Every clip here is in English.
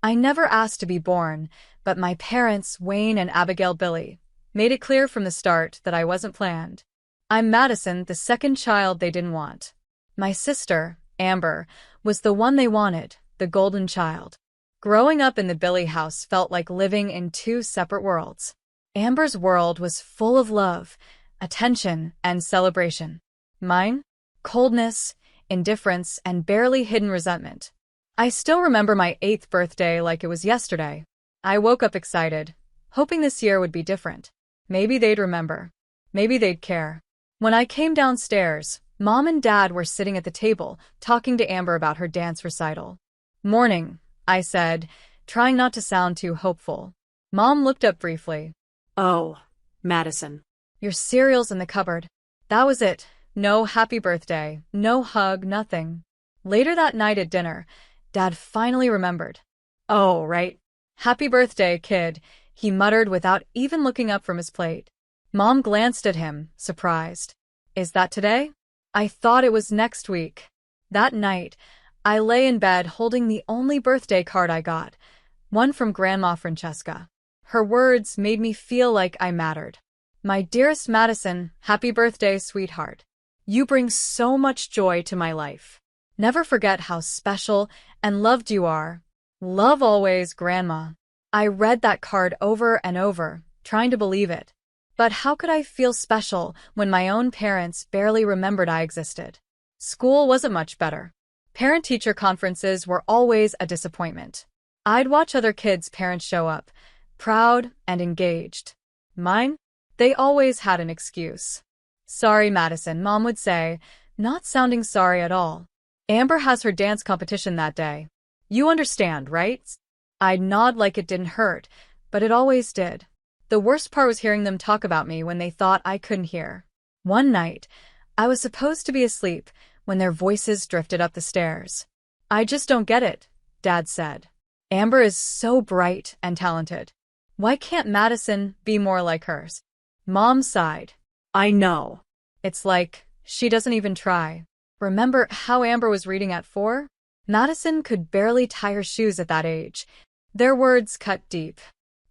I never asked to be born, but my parents, Wayne and Abigail Billy, made it clear from the start that I wasn't planned. I'm Madison, the second child they didn't want. My sister, Amber, was the one they wanted, the golden child. Growing up in the Billy house felt like living in two separate worlds. Amber's world was full of love, attention, and celebration. Mine? Coldness, indifference, and barely hidden resentment. I still remember my 8th birthday like it was yesterday. I woke up excited, hoping this year would be different. Maybe they'd remember. Maybe they'd care. When I came downstairs, Mom and Dad were sitting at the table, talking to Amber about her dance recital. "Morning," I said, trying not to sound too hopeful. Mom looked up briefly. "Oh, Madison." "Your cereal's in the cupboard." That was it. No happy birthday, no hug, nothing. Later that night at dinner, Dad finally remembered. "Oh, right. Happy birthday, kid," he muttered without even looking up from his plate. Mom glanced at him, surprised. "Is that today?" I thought it was next week. That night, I lay in bed holding the only birthday card I got, one from Grandma Francesca. Her words made me feel like I mattered. "My dearest Madison, happy birthday, sweetheart. You bring so much joy to my life. Never forget how special and loved you are. Love always, Grandma." I read that card over and over, trying to believe it. But how could I feel special when my own parents barely remembered I existed? School wasn't much better. Parent-teacher conferences were always a disappointment. I'd watch other kids' parents show up, proud and engaged. Mine? They always had an excuse. "Sorry, Madison," Mom would say, not sounding sorry at all. "Amber has her dance competition that day. You understand, right?" I'd nod like it didn't hurt, but it always did. The worst part was hearing them talk about me when they thought I couldn't hear. One night, I was supposed to be asleep when their voices drifted up the stairs. "I just don't get it," Dad said. "Amber is so bright and talented. Why can't Madison be more like hers?" Mom sighed. "I know. It's like she doesn't even try. Remember how Amber was reading at 4? Madison could barely tie her shoes at that age." Their words cut deep.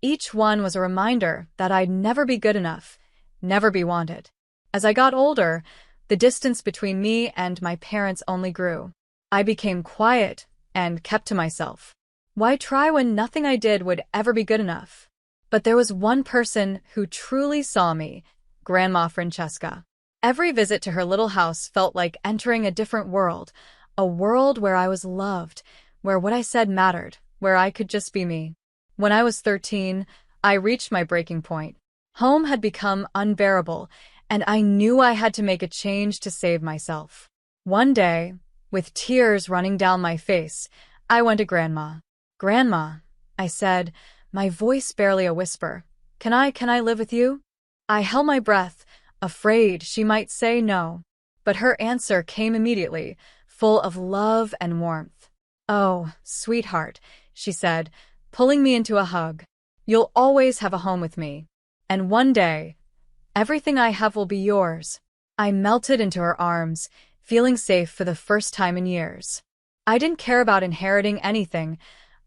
Each one was a reminder that I'd never be good enough, never be wanted. As I got older, the distance between me and my parents only grew. I became quiet and kept to myself. Why try when nothing I did would ever be good enough? But there was one person who truly saw me, Grandma Francesca. Every visit to her little house felt like entering a different world, a world where I was loved, where what I said mattered, where I could just be me. When I was 13, I reached my breaking point. Home had become unbearable, and I knew I had to make a change to save myself. One day, with tears running down my face, I went to Grandma. "Grandma," I said, my voice barely a whisper, Can I live with you?" I held my breath, afraid she might say no. But her answer came immediately, full of love and warmth. "Oh, sweetheart," she said, pulling me into a hug. "You'll always have a home with me. And one day, everything I have will be yours." I melted into her arms, feeling safe for the first time in years. I didn't care about inheriting anything.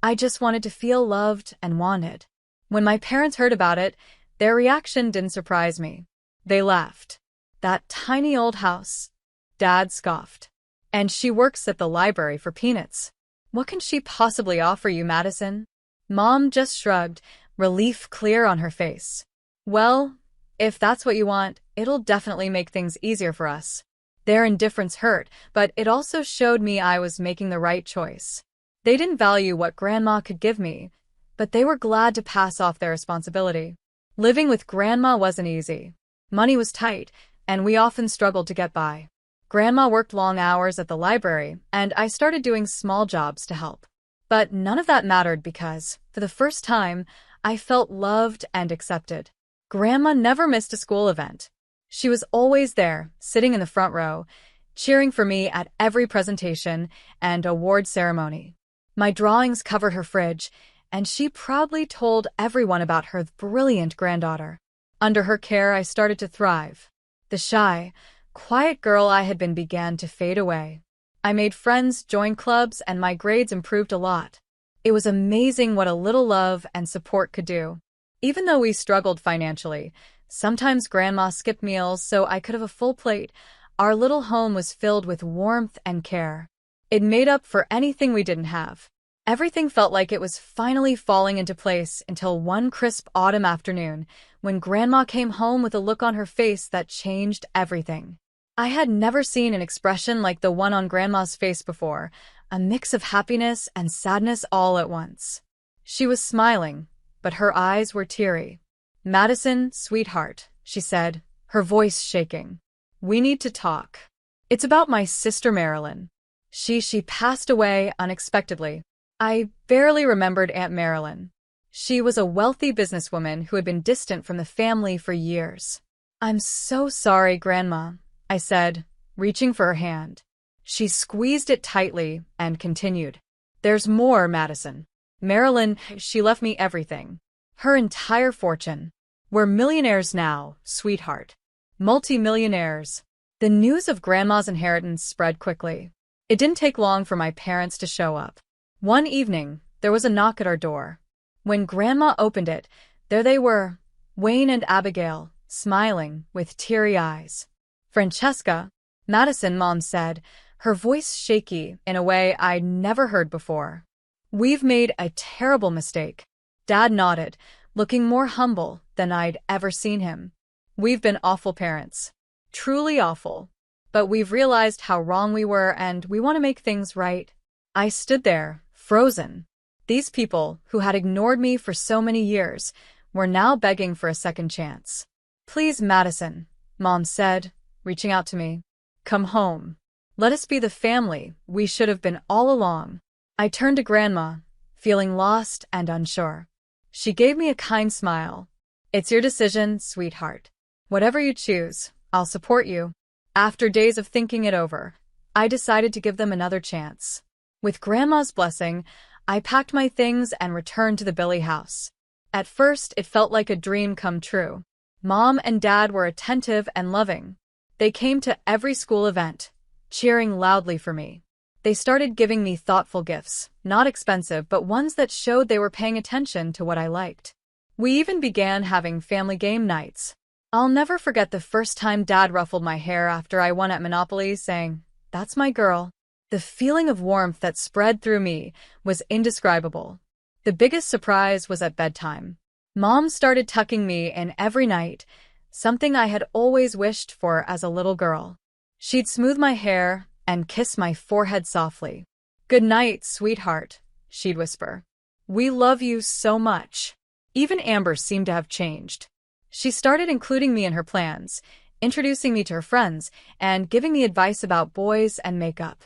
I just wanted to feel loved and wanted. When my parents heard about it, their reaction didn't surprise me. They laughed. "That tiny old house," Dad scoffed. "And she works at the library for peanuts. What can she possibly offer you, Madison?" Mom just shrugged, relief clear on her face. "Well, if that's what you want, it'll definitely make things easier for us." Their indifference hurt, but it also showed me I was making the right choice. They didn't value what Grandma could give me, but they were glad to pass off their responsibility. Living with Grandma wasn't easy. Money was tight, and we often struggled to get by. Grandma worked long hours at the library, and I started doing small jobs to help. But none of that mattered because, for the first time, I felt loved and accepted. Grandma never missed a school event. She was always there, sitting in the front row, cheering for me at every presentation and award ceremony. My drawings covered her fridge, and she proudly told everyone about her brilliant granddaughter. Under her care, I started to thrive. The shy, quiet girl I had been began to fade away. I made friends, joined clubs, and my grades improved a lot. It was amazing what a little love and support could do. Even though we struggled financially, sometimes Grandma skipped meals so I could have a full plate. Our little home was filled with warmth and care. It made up for anything we didn't have. Everything felt like it was finally falling into place until one crisp autumn afternoon when Grandma came home with a look on her face that changed everything. I had never seen an expression like the one on Grandma's face before, a mix of happiness and sadness all at once. She was smiling, but her eyes were teary. "Madison, sweetheart," she said, her voice shaking. "We need to talk. It's about my sister Marilyn. She passed away unexpectedly." I barely remembered Aunt Marilyn. She was a wealthy businesswoman who had been distant from the family for years. "I'm so sorry, Grandma," I said, reaching for her hand. She squeezed it tightly and continued. "There's more, Madison. Marilyn, she left me everything. Her entire fortune. We're millionaires now, sweetheart. Multi-millionaires." The news of Grandma's inheritance spread quickly. It didn't take long for my parents to show up. One evening, there was a knock at our door. When Grandma opened it, there they were, Wayne and Abigail, smiling, with teary eyes. "Francesca," Madison, Mom said, her voice shaky in a way I'd never heard before. "We've made a terrible mistake." Dad nodded, looking more humble than I'd ever seen him. "We've been awful parents. Truly awful. But we've realized how wrong we were and we want to make things right." I stood there, frozen. These people, who had ignored me for so many years, were now begging for a second chance. "Please, Madison," Mom said, reaching out to me. "Come home. Let us be the family we should have been all along." I turned to Grandma, feeling lost and unsure. She gave me a kind smile. "It's your decision, sweetheart. Whatever you choose, I'll support you." After days of thinking it over, I decided to give them another chance. With Grandma's blessing, I packed my things and returned to the Billy house. At first, it felt like a dream come true. Mom and Dad were attentive and loving. They came to every school event, cheering loudly for me. They started giving me thoughtful gifts, not expensive, but ones that showed they were paying attention to what I liked. We even began having family game nights. I'll never forget the first time Dad ruffled my hair after I won at Monopoly, saying, "That's my girl." The feeling of warmth that spread through me was indescribable. The biggest surprise was at bedtime. Mom started tucking me in every night, something I had always wished for as a little girl. She'd smooth my hair and kiss my forehead softly. "Good night, sweetheart," she'd whisper. "We love you so much." Even Amber seemed to have changed. She started including me in her plans, introducing me to her friends, and giving me advice about boys and makeup.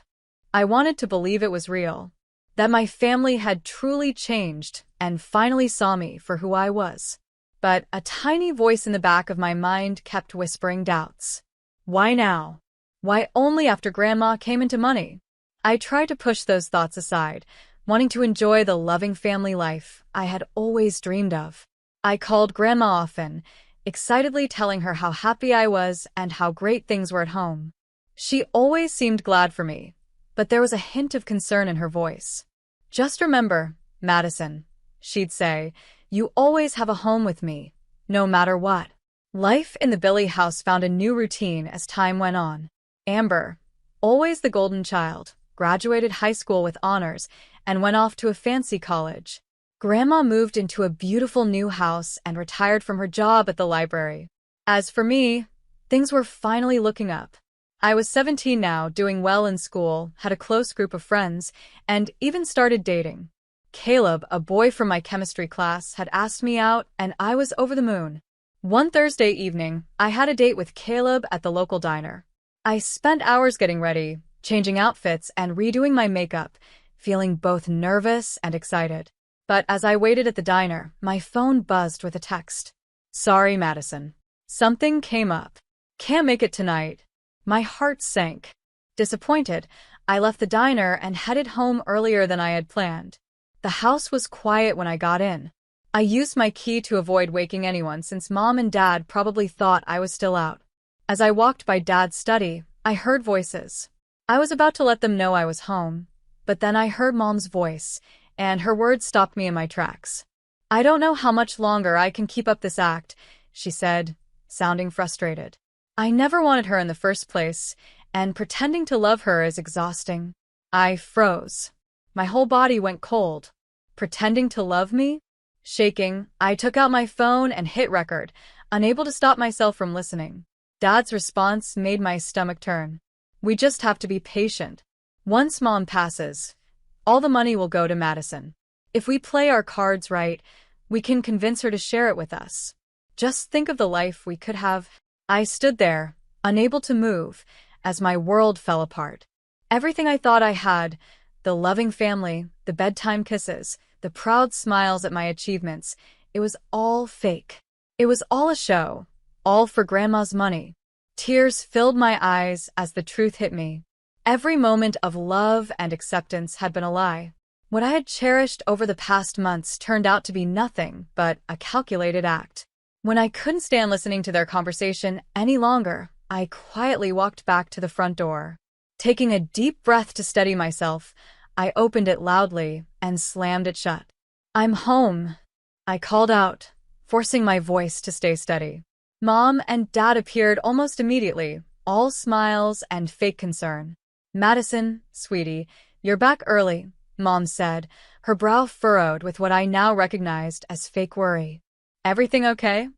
I wanted to believe it was real, that my family had truly changed and finally saw me for who I was. But a tiny voice in the back of my mind kept whispering doubts. Why now? Why only after Grandma came into money? I tried to push those thoughts aside, wanting to enjoy the loving family life I had always dreamed of. I called Grandma often, excitedly telling her how happy I was and how great things were at home. She always seemed glad for me, but there was a hint of concern in her voice. "Just remember, Madison," she'd say, "you always have a home with me, no matter what." Life in the Billy house found a new routine as time went on. Amber, always the golden child, graduated high school with honors and went off to a fancy college. Grandma moved into a beautiful new house and retired from her job at the library. As for me, things were finally looking up. I was 17 now, doing well in school, had a close group of friends, and even started dating. Caleb, a boy from my chemistry class, had asked me out, and I was over the moon. One Thursday evening, I had a date with Caleb at the local diner. I spent hours getting ready, changing outfits, and redoing my makeup, feeling both nervous and excited. But as I waited at the diner, my phone buzzed with a text. "Sorry, Madison. Something came up. Can't make it tonight." My heart sank. Disappointed, I left the diner and headed home earlier than I had planned. The house was quiet when I got in. I used my key to avoid waking anyone since Mom and Dad probably thought I was still out. As I walked by Dad's study, I heard voices. I was about to let them know I was home, but then I heard Mom's voice, and her words stopped me in my tracks. "I don't know how much longer I can keep up this act," she said, sounding frustrated. "I never wanted her in the first place, and pretending to love her is exhausting." I froze. My whole body went cold. Pretending to love me? Shaking, I took out my phone and hit record, unable to stop myself from listening. Dad's response made my stomach turn. "We just have to be patient. Once Mom passes, all the money will go to Madison. If we play our cards right, we can convince her to share it with us. Just think of the life we could have." I stood there, unable to move, as my world fell apart. Everything I thought I had, the loving family, the bedtime kisses, the proud smiles at my achievements, it was all fake. It was all a show, all for Grandma's money. Tears filled my eyes as the truth hit me. Every moment of love and acceptance had been a lie. What I had cherished over the past months turned out to be nothing but a calculated act. When I couldn't stand listening to their conversation any longer, I quietly walked back to the front door. Taking a deep breath to steady myself, I opened it loudly and slammed it shut. "I'm home," I called out, forcing my voice to stay steady. Mom and Dad appeared almost immediately, all smiles and fake concern. "Madison, sweetie, you're back early," Mom said, her brow furrowed with what I now recognized as fake worry. "Everything okay?"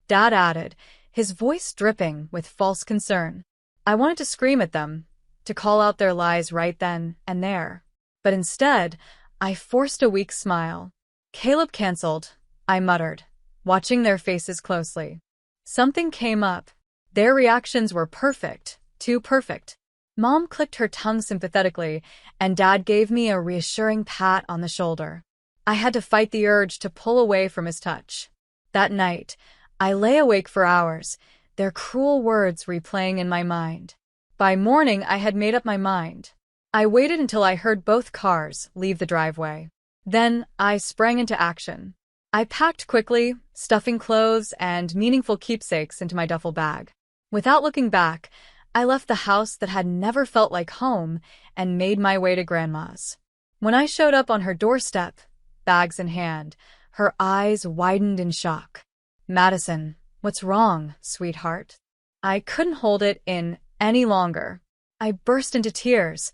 Dad added, his voice dripping with false concern. I wanted to scream at them, to call out their lies right then and there. But instead, I forced a weak smile. "Caleb canceled," I muttered, watching their faces closely. Something came up. Their reactions were perfect, too perfect. Mom clicked her tongue sympathetically, and Dad gave me a reassuring pat on the shoulder. I had to fight the urge to pull away from his touch. That night, I lay awake for hours, their cruel words replaying in my mind. By morning, I had made up my mind. I waited until I heard both cars leave the driveway. Then, I sprang into action. I packed quickly, stuffing clothes and meaningful keepsakes into my duffel bag. Without looking back, I left the house that had never felt like home and made my way to Grandma's. When I showed up on her doorstep, bags in hand, her eyes widened in shock. "Madison, what's wrong, sweetheart?" I couldn't hold it in any longer. I burst into tears,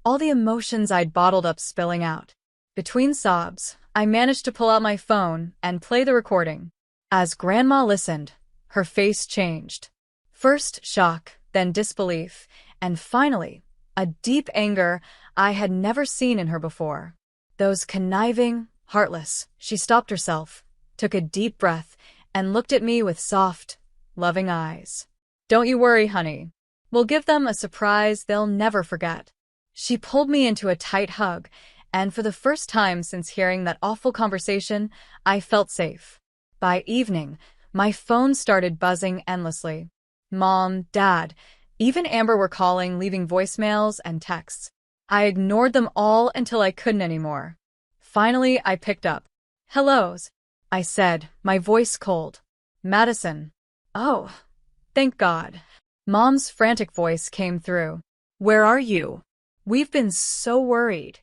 all the emotions I'd bottled up spilling out. Between sobs, I managed to pull out my phone and play the recording. As Grandma listened, her face changed. First shock, then disbelief, and finally, a deep anger I had never seen in her before. Those conniving, heartless. She stopped herself, took a deep breath, and looked at me with soft, loving eyes. "Don't you worry, honey. We'll give them a surprise they'll never forget." She pulled me into a tight hug, and for the first time since hearing that awful conversation, I felt safe. By evening, my phone started buzzing endlessly. Mom, Dad, even Amber were calling, leaving voicemails and texts. I ignored them all until I couldn't anymore. Finally, I picked up. "Hellos," I said, my voice cold. "Madison." "Oh, thank God." Mom's frantic voice came through. Where are you? "We've been so worried."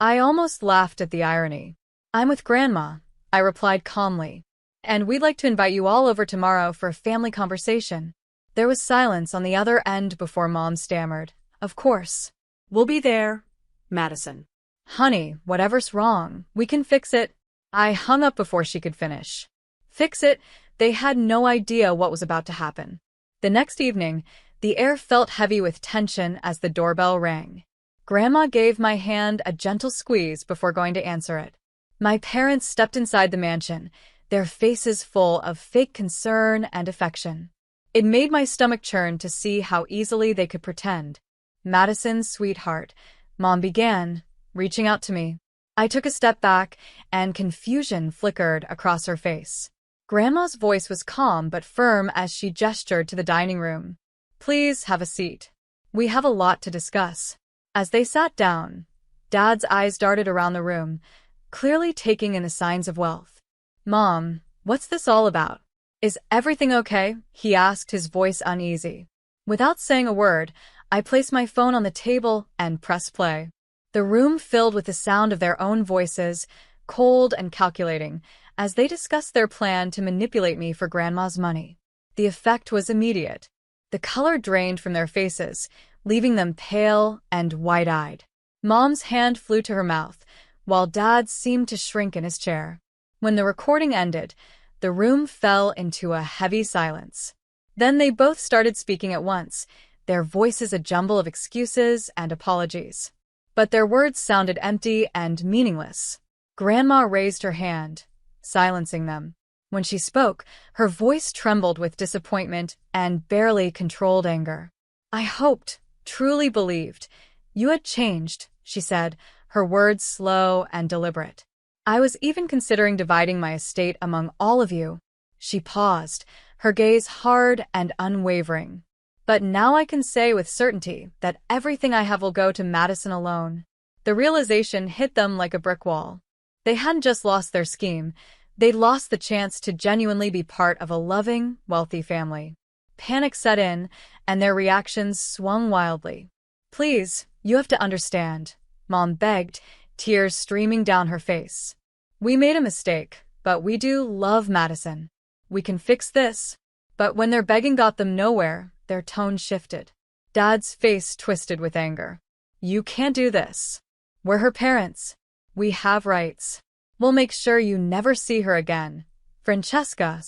I almost laughed at the irony. "I'm with Grandma," I replied calmly. "And we'd like to invite you all over tomorrow for a family conversation." There was silence on the other end before Mom stammered. "Of course. We'll be there, Madison." "Honey, whatever's wrong, we can fix it." I hung up before she could finish. Fix it? They had no idea what was about to happen. The next evening, the air felt heavy with tension as the doorbell rang. Grandma gave my hand a gentle squeeze before going to answer it. My parents stepped inside the mansion, their faces full of fake concern and affection. It made my stomach churn to see how easily they could pretend. "Madison, sweetheart," Mom began, reaching out to me. I took a step back, and confusion flickered across her face. Grandma's voice was calm but firm as she gestured to the dining room. "Please have a seat. We have a lot to discuss." As they sat down, Dad's eyes darted around the room, clearly taking in the signs of wealth. "Mom, what's this all about? Is everything okay?" he asked, his voice uneasy. Without saying a word, I placed my phone on the table and pressed play. The room filled with the sound of their own voices, cold and calculating, as they discussed their plan to manipulate me for Grandma's money. The effect was immediate. The color drained from their faces, leaving them pale and wide-eyed. Mom's hand flew to her mouth, while Dad's seemed to shrink in his chair. When the recording ended, the room fell into a heavy silence. Then they both started speaking at once, their voices a jumble of excuses and apologies. But their words sounded empty and meaningless. Grandma raised her hand, silencing them. When she spoke, her voice trembled with disappointment and barely controlled anger. "I hoped, truly believed, you had changed," she said, her words slow and deliberate. "I was even considering dividing my estate among all of you." She paused, her gaze hard and unwavering. "But now I can say with certainty that everything I have will go to Madison alone." The realization hit them like a brick wall. They hadn't just lost their scheme, they'd lost the chance to genuinely be part of a loving, wealthy family. Panic set in, and their reactions swung wildly. "Please, you have to understand," Mom begged, tears streaming down her face. "We made a mistake, but we do love Madison. We can fix this." But when their begging got them nowhere, their tone shifted. Dad's face twisted with anger. "You can't do this. We're her parents. We have rights. We'll make sure you never see her again." Francesca.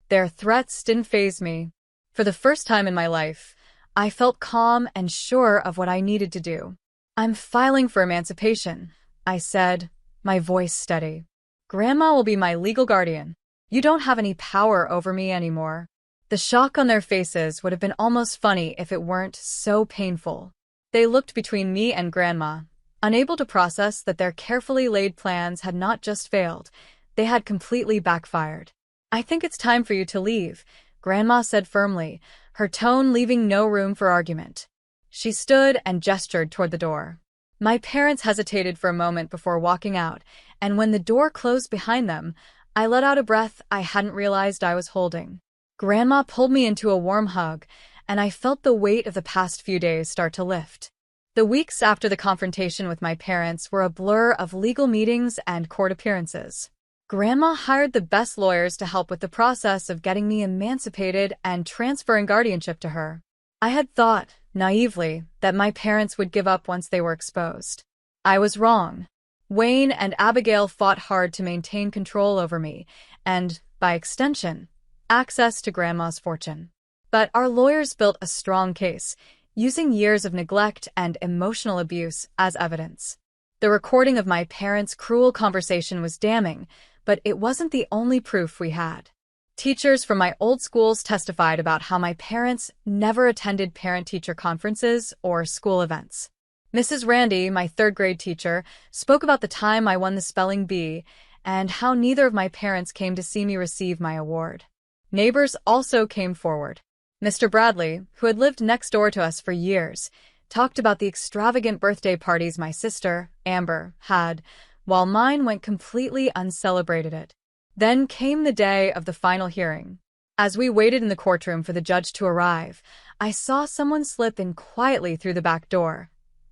Their threats didn't faze me. For the first time in my life, I felt calm and sure of what I needed to do. "I'm filing for emancipation," I said, my voice steady. "Grandma will be my legal guardian. You don't have any power over me anymore." The shock on their faces would have been almost funny if it weren't so painful. They looked between me and Grandma, unable to process that their carefully laid plans had not just failed, they had completely backfired. "I think it's time for you to leave," Grandma said firmly, her tone leaving no room for argument. She stood and gestured toward the door. My parents hesitated for a moment before walking out, and when the door closed behind them, I let out a breath I hadn't realized I was holding. Grandma pulled me into a warm hug, and I felt the weight of the past few days start to lift. The weeks after the confrontation with my parents were a blur of legal meetings and court appearances. Grandma hired the best lawyers to help with the process of getting me emancipated and transferring guardianship to her. I had thought, naively, that my parents would give up once they were exposed. I was wrong. Wayne and Abigail fought hard to maintain control over me, and, by extension, access to Grandma's fortune. But our lawyers built a strong case, using years of neglect and emotional abuse as evidence. The recording of my parents' cruel conversation was damning, but it wasn't the only proof we had. Teachers from my old schools testified about how my parents never attended parent-teacher conferences or school events. Mrs. Randy, my third-grade teacher, spoke about the time I won the spelling bee and how neither of my parents came to see me receive my award. Neighbors also came forward. Mr. Bradley, who had lived next door to us for years, talked about the extravagant birthday parties my sister, Amber, had, while mine went completely uncelebrated. Then came the day of the final hearing. As we waited in the courtroom for the judge to arrive, I saw someone slip in quietly through the back door.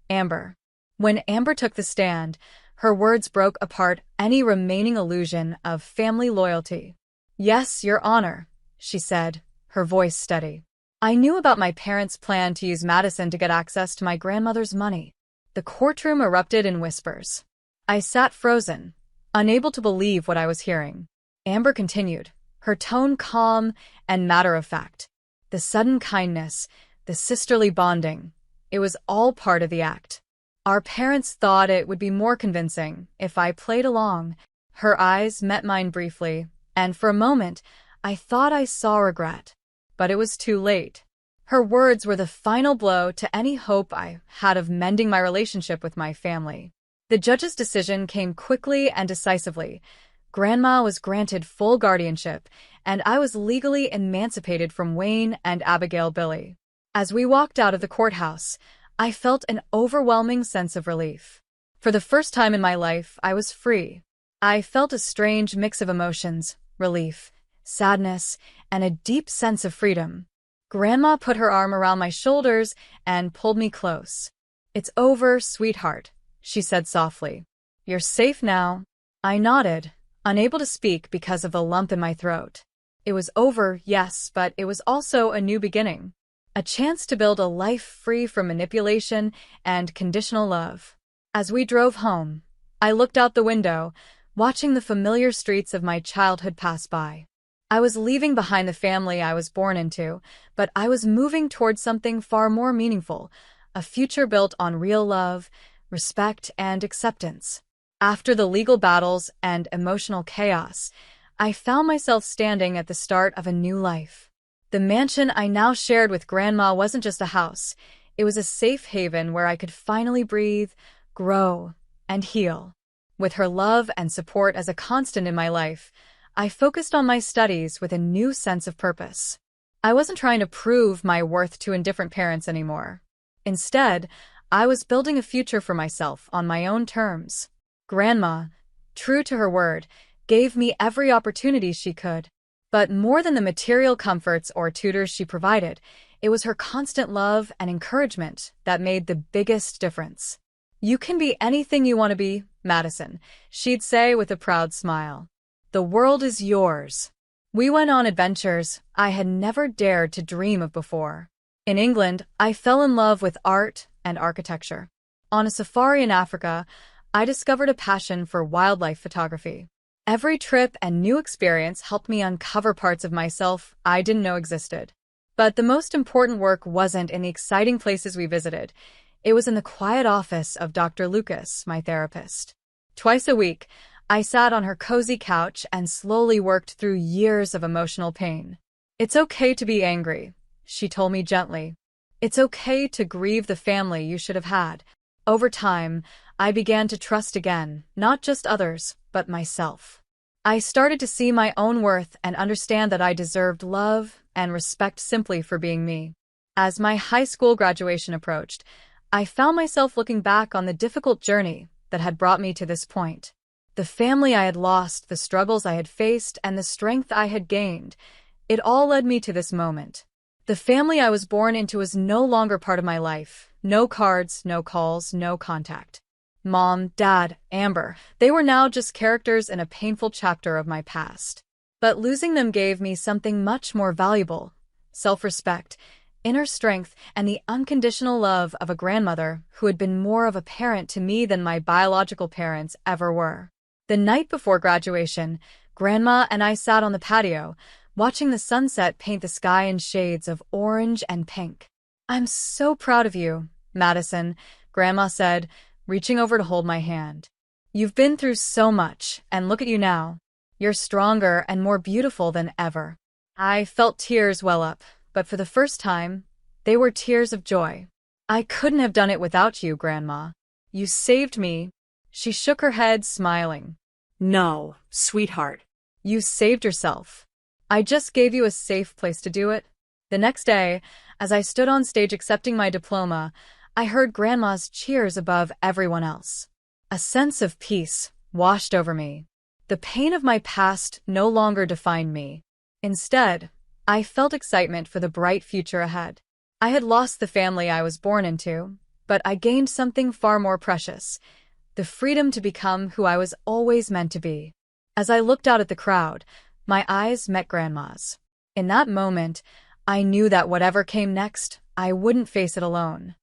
Amber. When Amber took the stand, her words broke apart any remaining illusion of family loyalty. "Yes, Your Honor," she said, her voice steady. "I knew about my parents' plan to use Madison to get access to my grandmother's money." The courtroom erupted in whispers. I sat frozen, unable to believe what I was hearing. Amber continued, her tone calm and matter-of-fact. The sudden kindness, the sisterly bonding, it was all part of the act. Our parents thought it would be more convincing if I played along. Her eyes met mine briefly, and for a moment, I thought I saw regret. But it was too late. Her words were the final blow to any hope I had of mending my relationship with my family. The judge's decision came quickly and decisively. Grandma was granted full guardianship, and I was legally emancipated from Wayne and Abigail Billy. As we walked out of the courthouse, I felt an overwhelming sense of relief. For the first time in my life, I was free. I felt a strange mix of emotions, relief, sadness, and a deep sense of freedom. Grandma put her arm around my shoulders and pulled me close. "It's over, sweetheart," she said softly. You're safe now. I nodded, unable to speak because of the lump in my throat. It was over, yes, but it was also a new beginning. A chance to build a life free from manipulation and conditional love. As we drove home, I looked out the window, watching the familiar streets of my childhood pass by. I was leaving behind the family I was born into, but I was moving towards something far more meaningful, a future built on real love, respect, and acceptance. After the legal battles and emotional chaos, I found myself standing at the start of a new life. The mansion I now shared with Grandma wasn't just a house. It was a safe haven where I could finally breathe, grow, and heal. With her love and support as a constant in my life, I focused on my studies with a new sense of purpose. I wasn't trying to prove my worth to indifferent parents anymore. Instead, I was building a future for myself on my own terms. Grandma, true to her word, gave me every opportunity she could. But more than the material comforts or tutors she provided, it was her constant love and encouragement that made the biggest difference. You can be anything you want to be, Madison, she'd say with a proud smile. The world is yours. We went on adventures I had never dared to dream of before. In England, I fell in love with art and architecture. On a safari in Africa, I discovered a passion for wildlife photography. Every trip and new experience helped me uncover parts of myself I didn't know existed. But the most important work wasn't in the exciting places we visited. It was in the quiet office of Dr. Lucas, my therapist. Twice a week, I sat on her cozy couch and slowly worked through years of emotional pain. It's okay to be angry, she told me gently. It's okay to grieve the family you should have had. Over time, I began to trust again, not just others, but myself. I started to see my own worth and understand that I deserved love and respect simply for being me. As my high school graduation approached, I found myself looking back on the difficult journey that had brought me to this point. The family I had lost, the struggles I had faced, and the strength I had gained, it all led me to this moment. The family I was born into was no longer part of my life. No cards, no calls, no contact. Mom, Dad, Amber, they were now just characters in a painful chapter of my past. But losing them gave me something much more valuable: self-respect, inner strength, and the unconditional love of a grandmother who had been more of a parent to me than my biological parents ever were. The night before graduation, Grandma and I sat on the patio, watching the sunset paint the sky in shades of orange and pink. I'm so proud of you, Madison, Grandma said, reaching over to hold my hand. You've been through so much, and look at you now. You're stronger and more beautiful than ever. I felt tears well up, but for the first time, they were tears of joy. I couldn't have done it without you, Grandma. You saved me. She shook her head, smiling. No, sweetheart. You saved yourself. I just gave you a safe place to do it. The next day, as I stood on stage accepting my diploma, I heard Grandma's cheers above everyone else. A sense of peace washed over me. The pain of my past no longer defined me. Instead, I felt excitement for the bright future ahead. I had lost the family I was born into, but I gained something far more precious: the freedom to become who I was always meant to be. As I looked out at the crowd, my eyes met Grandma's. In that moment, I knew that whatever came next, I wouldn't face it alone.